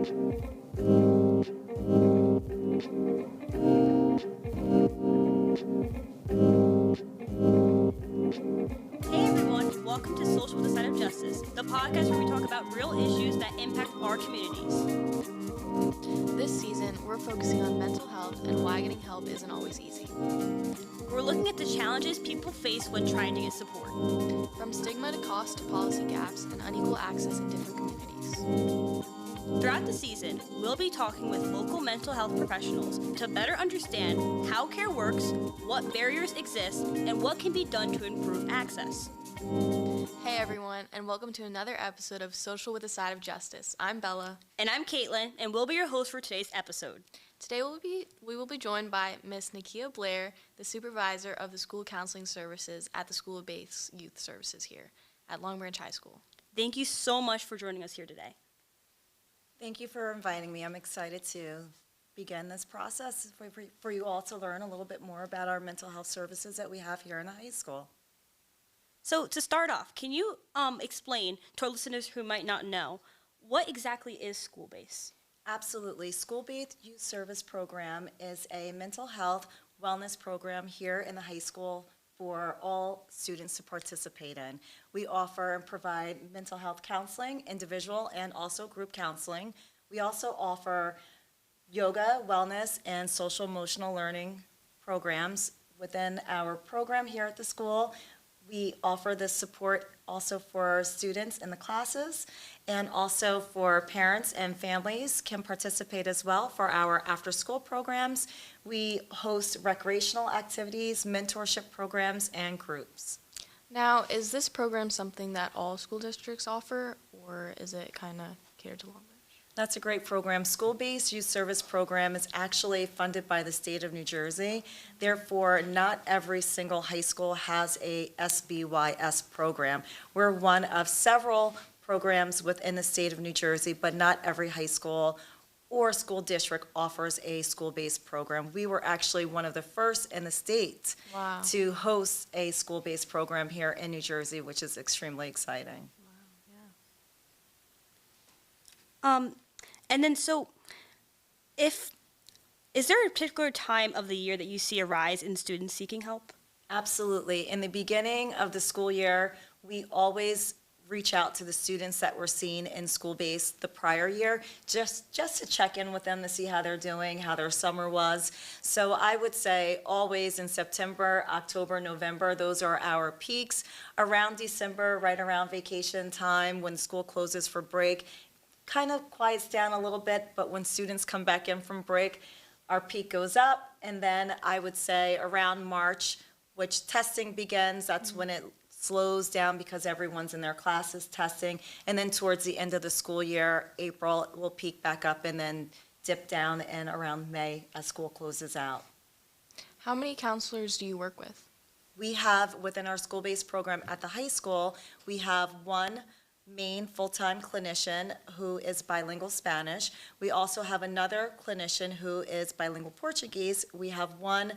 Hey everyone, welcome to Social with the Side of Justice, the podcast where we talk about real issues that impact our communities. This season, we're focusing on mental health and why getting help isn't always easy. We're looking at the challenges people face when trying to get support. From stigma to cost to policy gaps and unequal access in different communities. Throughout the season, we'll be talking with local mental health professionals to better understand how care works, what barriers exist, and what can be done to improve access. Hey everyone, and welcome to another episode of Social with a Side of Justice. I'm Bella. And I'm Caitlin, and we'll be your host for today's episode. Today we will be joined by Miss Nakia Blair, the supervisor of the school counseling services at the School-Based Youth Services here at Long Branch High School. Thank you so much for joining us here today. Thank you for inviting me. I'm excited to begin this process for you all to learn a little bit more about our mental health services that we have here in the high school. So to start off, can you explain to our listeners who might not know, what exactly is school-based? Absolutely. School-Based Youth Service Program is a mental health wellness program here in the high school for all students to participate in. We offer and provide mental health counseling, individual and also group counseling. We also offer yoga, wellness, and social emotional learning programs within our program here at the school. We offer this support also for students in the classes, and also for parents and families can participate as well for our after-school programs. We host recreational activities, mentorship programs, and groups. Now, is this program something that all school districts offer, or is it kind of catered to Long Branch? That's a great program. School-Based Youth Service Program is actually funded by the state of New Jersey. Therefore, not every single high school has a SBYS program. We're one of several programs within the state of New Jersey, but not every high school or school district offers a school-based program. We were actually one of the first in the state Wow. to host a school-based program here in New Jersey, which is extremely exciting. And then so, is there a particular time of the year that you see a rise in students seeking help? Absolutely. In the beginning of the school year, we always reach out to the students that were seen in school-based the prior year, just to check in with them to see how they're doing, how their summer was. So I would say always in September, October, November, those are our peaks. Around December, right around vacation time, when school closes for break, kind of quiets down a little bit, but when students come back in from break, our peak goes up, and then I would say around March, which testing begins, that's when it slows down because everyone's in their classes testing, and then towards the end of the school year, April, it will peak back up and then dip down in around May as school closes out. How many counselors do you work with? We have, within our school-based program at the high school, we have one main full-time clinician who is bilingual Spanish. We also have another clinician who is bilingual Portuguese. We have one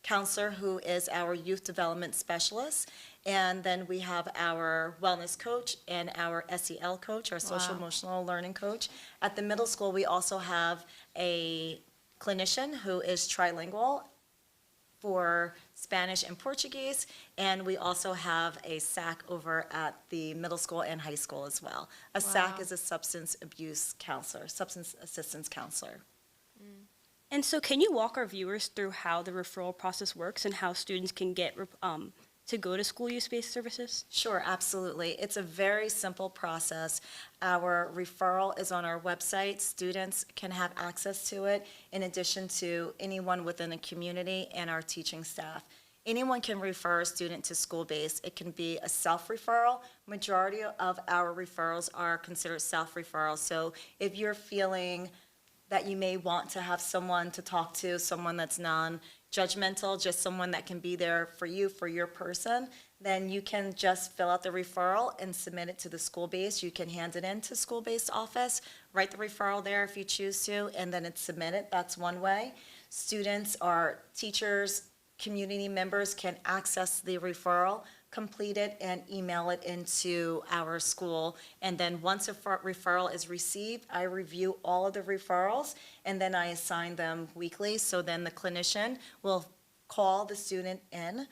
counselor who is our youth development specialist, and then we have our wellness coach and our SEL coach, our social Wow. emotional learning coach. At the middle school, we also have a clinician who is trilingual for Spanish and Portuguese, and we also have a SAC over at the middle school and high school as well. A SAC Wow. is a substance abuse counselor, substance assistance counselor. And so can you walk our viewers through how the referral process works and how students can get to go to school use-based services? Sure, absolutely. It's a very simple process. Our referral is on our website. Students can have access to it in addition to anyone within the community and our teaching staff. Anyone can refer a student to school-based. It can be a self-referral. Majority of our referrals are considered self-referrals. So if you're feeling that you may want to have someone to talk to, someone that's non-judgmental, just someone that can be there for you, for your person, then you can just fill out the referral and submit it to the school-based. You can hand it in to school-based office, write the referral there if you choose to, and then it's submitted. That's one way. Students or teachers, community members can access the referral, complete it and email it into our school. And then once a referral is received, I review all of the referrals, and then I assign them weekly. So then the clinician will call the student in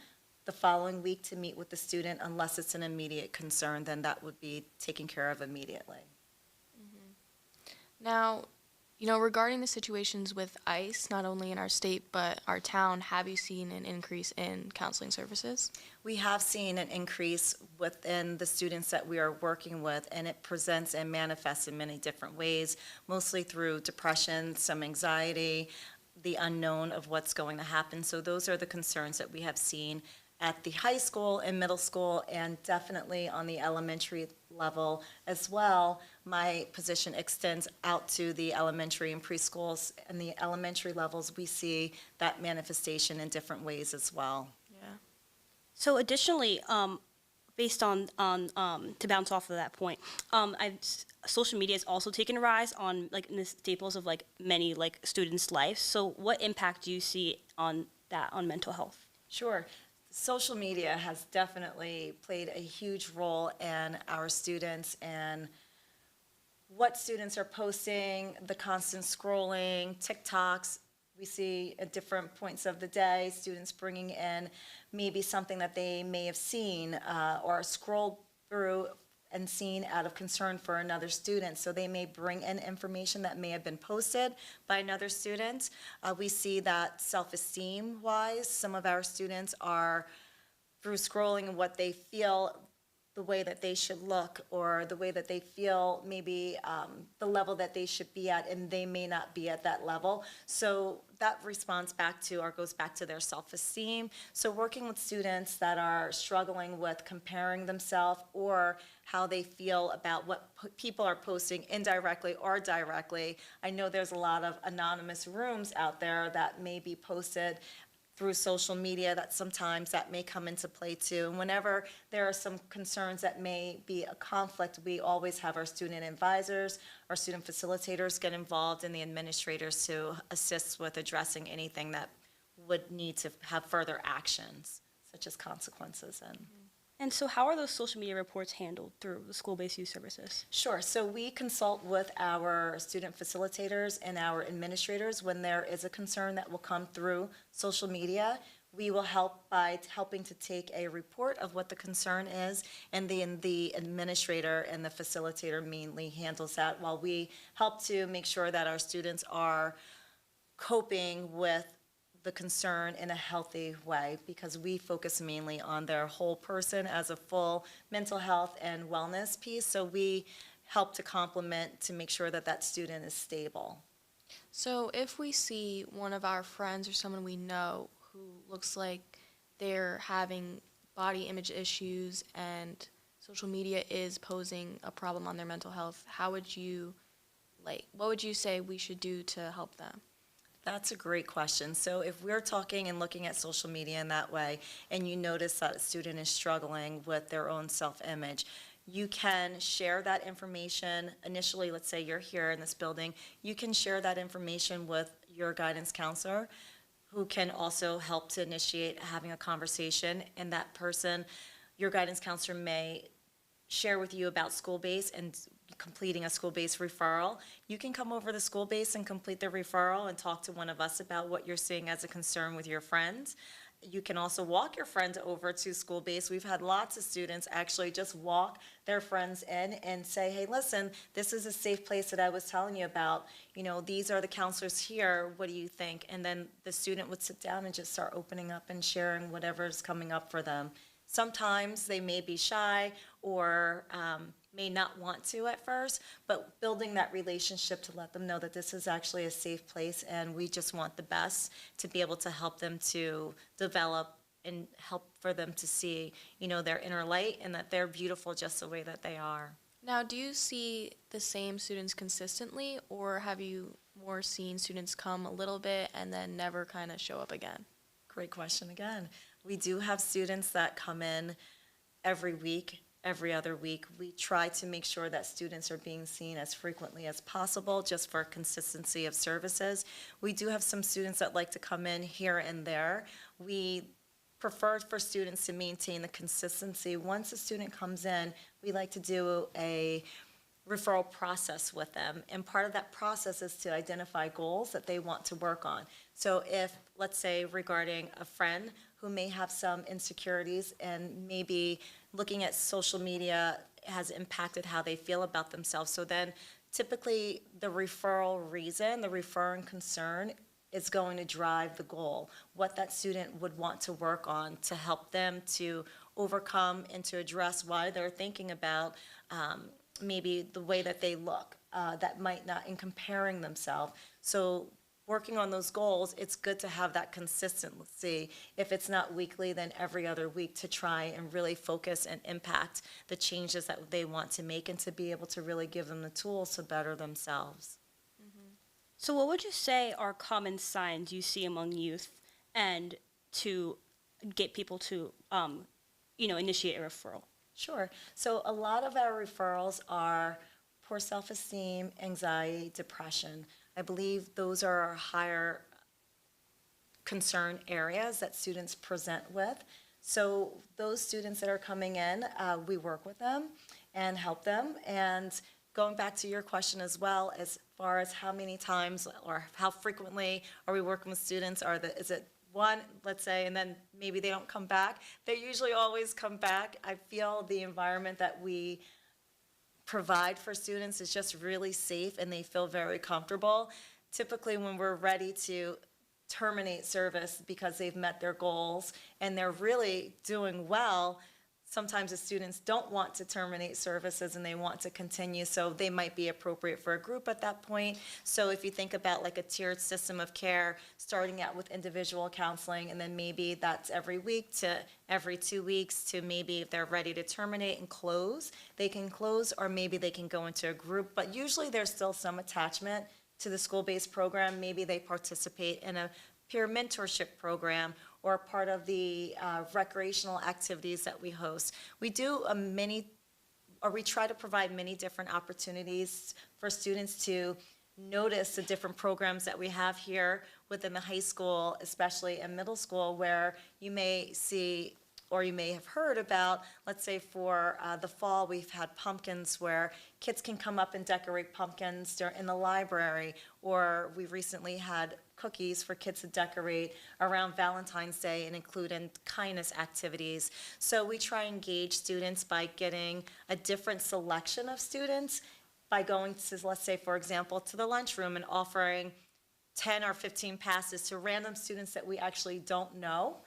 the following week to meet with the student. Unless it's an immediate concern, then that would be taken care of immediately. Now, regarding the situations with ICE, not only in our state but our town, have you seen an increase in counseling services? We have seen an increase within the students that we are working with, and it presents and manifests in many different ways, mostly through depression, some anxiety, the unknown of what's going to happen. So those are the concerns that we have seen at the high school and middle school, and definitely on the elementary level as well. My position extends out to the elementary and preschools. And the elementary levels, we see that manifestation in different ways as well. Yeah. So additionally, based on to bounce off of that point, social media has also taken a rise on like in the staples of like many like students' lives. So what impact do you see on that on mental health? Sure. Social media has definitely played a huge role in our students and what students are posting, the constant scrolling, TikToks. We see at different points of the day, students bringing in maybe something that they may have seen or scrolled through and seen out of concern for another student. So they may bring in information that may have been posted by another student. We see that self-esteem wise, some of our students are through scrolling what they feel the way that they should look or the way that they feel maybe the level that they should be at, and they may not be at that level. So that responds back to or goes back to their self-esteem. So working with students that are struggling with comparing themselves or how they feel about what people are posting indirectly or directly. I know there's a lot of anonymous rooms out there that may be posted through social media that sometimes that may come into play too. And whenever there are some concerns that may be a conflict, we always have our student advisors, our student facilitators get involved, and the administrators to assist with addressing anything that would need to have further actions, such as consequences. And so how are those social media reports handled through the school-based youth services? Sure. So we consult with our student facilitators and our administrators when there is a concern that will come through social media. We will help by helping to take a report of what the concern is, and the administrator and the facilitator mainly handles that, while we help to make sure that our students are coping with the concern in a healthy way, because we focus mainly on their whole person as a full mental health and wellness piece. So we help to complement to make sure that that student is stable. So if we see one of our friends or someone we know who looks like they're having body image issues and social media is posing a problem on their mental health, what would you say we should do to help them? That's a great question. So if we're talking and looking at social media in that way, and you notice that a student is struggling with their own self-image, you can share that information. Initially, let's say you're here in this building, you can share that information with your guidance counselor, who can also help to initiate having a conversation. And that person, your guidance counselor, may share with you about school base and completing a school-based referral. You can come over to school base and complete the referral and talk to one of us about what you're seeing as a concern with your friends. You can also walk your friend over to school base. We've had lots of students actually just walk their friends in and say, hey, listen, this is a safe place that I was telling you about. You know, these are the counselors here. What do you think? And then the student would sit down and just start opening up and sharing whatever's coming up for them. Sometimes they may be shy or may not want to at first, but building that relationship to let them know that this is actually a safe place, and we just want the best to be able to help them to develop and help for them to see, you know, their inner light and that they're beautiful just the way that they are. Now, do you see the same students consistently, or have you more seen students come a little bit and then never kind of show up again? Great question again. We do have students that come in every week, every other week. We try to make sure that students are being seen as frequently as possible, just for consistency of services. We do have some students that like to come in here and there. We prefer for students to maintain the consistency. Once a student comes in, we like to do a referral process with them. And part of that process is to identify goals that they want to work on. So if, let's say, regarding a friend who may have some insecurities and maybe looking at social media has impacted how they feel about themselves. So then typically the referral reason, the referring concern is going to drive the goal, what that student would want to work on to help them to overcome and to address why they're thinking about maybe the way that they look, that might not, in comparing themselves. So working on those goals, it's good to have that consistency. If it's not weekly, then every other week to try and really focus and impact the changes that they want to make and to be able to really give them the tools to better themselves. So what would you say are common signs you see among youth and to get people to, initiate a referral? Sure. So a lot of our referrals are poor self-esteem, anxiety, depression. I believe those are our higher concern areas that students present with. So those students that are coming in, we work with them and help them. And going back to your question as well, as far as how many times or how frequently are we working with students, is it one, let's say, and then maybe they don't come back? They usually always come back. I feel the environment that we provide for students is just really safe and they feel very comfortable. Typically when we're ready to terminate service because they've met their goals and they're really doing well, sometimes the students don't want to terminate services and they want to continue, so they might be appropriate for a group at that point. So if you think about like a tiered system of care, starting out with individual counseling, and then maybe that's every week to every 2 weeks to maybe if they're ready to terminate and close, they can close, or maybe they can go into a group. But usually there's still some attachment to the school-based program. Maybe they participate in a peer mentorship program or part of the recreational activities that we host. We do we try to provide many different opportunities for students to notice the different programs that we have here within the high school, especially in middle school, where you may see or you may have heard about, let's say for the fall, we've had pumpkins where kids can come up and decorate pumpkins in the library, or we recently had cookies for kids to decorate around Valentine's Day and include in kindness activities. So we try and engage students by getting a different selection of students by going to, let's say, for example, to the lunchroom and offering 10 or 15 passes to random students that we actually don't know.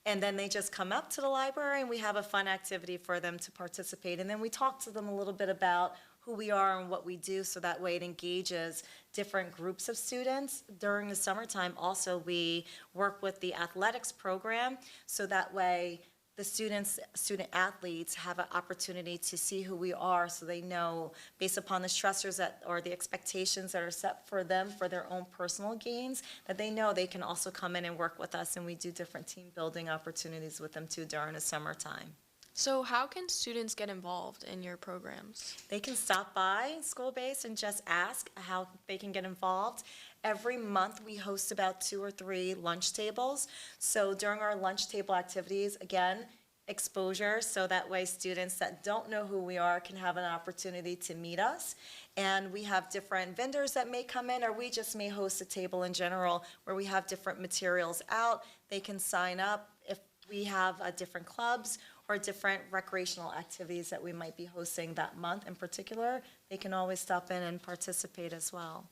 And then they just come up to the library and we have a fun activity for them to participate. And then we talk to them a little bit about who we are and what we do, so that way it engages different groups of students. During the summertime also we work with the athletics program, so that way the student athletes have an opportunity to see who we are, so they know based upon the stressors or the expectations that are set for them for their own personal gains, that they know they can also come in and work with us, and we do different team building opportunities with them too during the summertime. So how can students get involved in your programs? They can stop by school-based and just ask how they can get involved. Every month, we host about 2 or 3 lunch tables. So during our lunch table activities, again, exposure, so that way students that don't know who we are can have an opportunity to meet us. And we have different vendors that may come in, or we just may host a table in general where we have different materials out. They can sign up if we have different clubs or different recreational activities that we might be hosting that month in particular. They can always stop in and participate as well.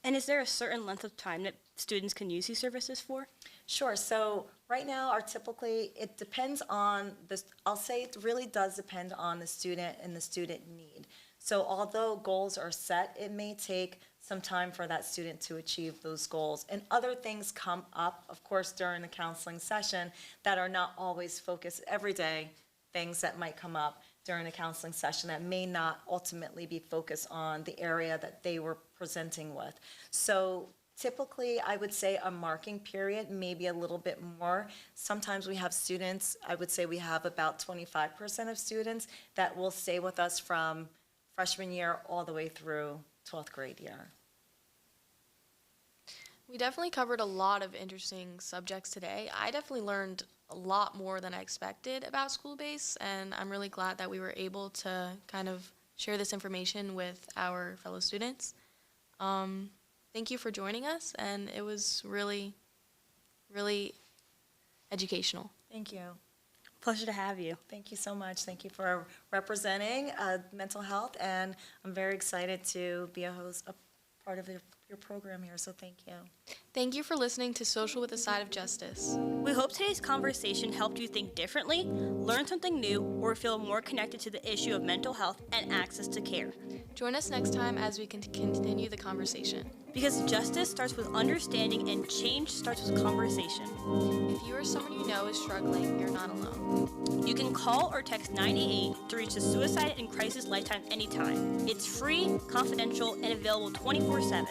And is there a certain length of time that students can use these services for? Sure. So right now, it depends on I'll say it really does depend on the student and the student need. So although goals are set, it may take some time for that student to achieve those goals. And other things come up, of course, during the counseling session that are not always focused every day, things that might come up during a counseling session that may not ultimately be focused on the area that they were presenting with. So typically, I would say a marking period, maybe a little bit more. Sometimes we have students, I would say we have about 25% of students that will stay with us from freshman year all the way through 12th grade year. We definitely covered a lot of interesting subjects today. I definitely learned a lot more than I expected about school-based, and I'm really glad that we were able to kind of share this information with our fellow students. Thank you for joining us, and it was really, really educational. Thank you. Pleasure to have you. Thank you so much. Thank you for representing mental health, and I'm very excited to be a part of your program here, so thank you. Thank you for listening to Social with a Side of Justice. We hope today's conversation helped you think differently, learn something new, or feel more connected to the issue of mental health and access to care. Join us next time as we can continue the conversation. Because justice starts with understanding and change starts with conversation. If you or someone you know is struggling, you're not alone. You can call or text 988 to reach the Suicide and Crisis Lifetime anytime. It's free, confidential, and available 24/7.